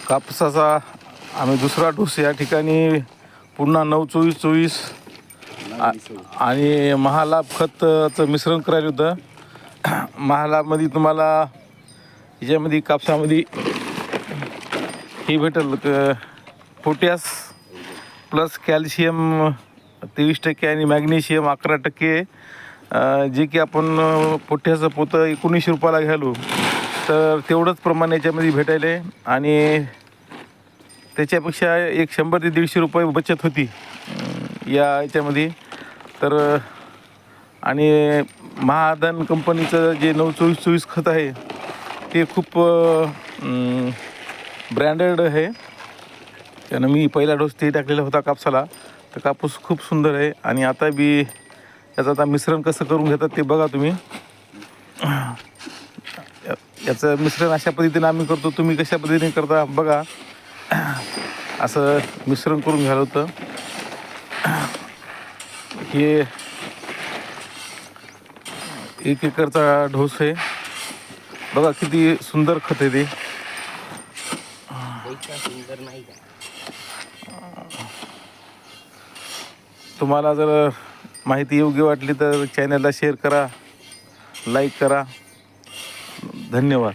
कापसाचा आम्ही दुसरा डोस या ठिकाणी पुन्हा 9-24-24 आणि महालाभ खतचं मिश्रण करायला होतं. महालाभमध्ये तुम्हाला याच्यामध्ये कापसामध्ये हे भेटेल पोटॅश प्लस कॅल्शियम 23% आणि मॅग्नेशियम 11%. जे की आपण पोठ्याचं पोतं 19 रुपयाला घ्यालो तर तेवढंच प्रमाण याच्यामध्ये भेटायला आहे. आणि त्याच्यापेक्षा 100 ते 150 रुपये बचत होती या याच्यामध्ये. तर आणि महाधन कंपनीचं जे 9-24-24 खत आहे ते खूप ब्रँडेड आहे. त्यानं मी पहिला डोस ते टाकलेला होता कापसाला, तर कापूस खूप सुंदर आहे. आणि आता बी याचं आता मिश्रण कसं करून घेतात ते बघा तुम्ही. याचं मिश्रण अशा पद्धतीने आम्ही करतो, तुम्ही कशा पद्धतीने करता बघा. असं मिश्रण करून घ्यायला होतं. हे 1 एकरचा ढोस आहे बघा, किती सुंदर खत आहे ते. तुम्हाला जर माहिती योग्य वाटली तर चॅनलला शेअर करा, लाईक करा. धन्यवाद.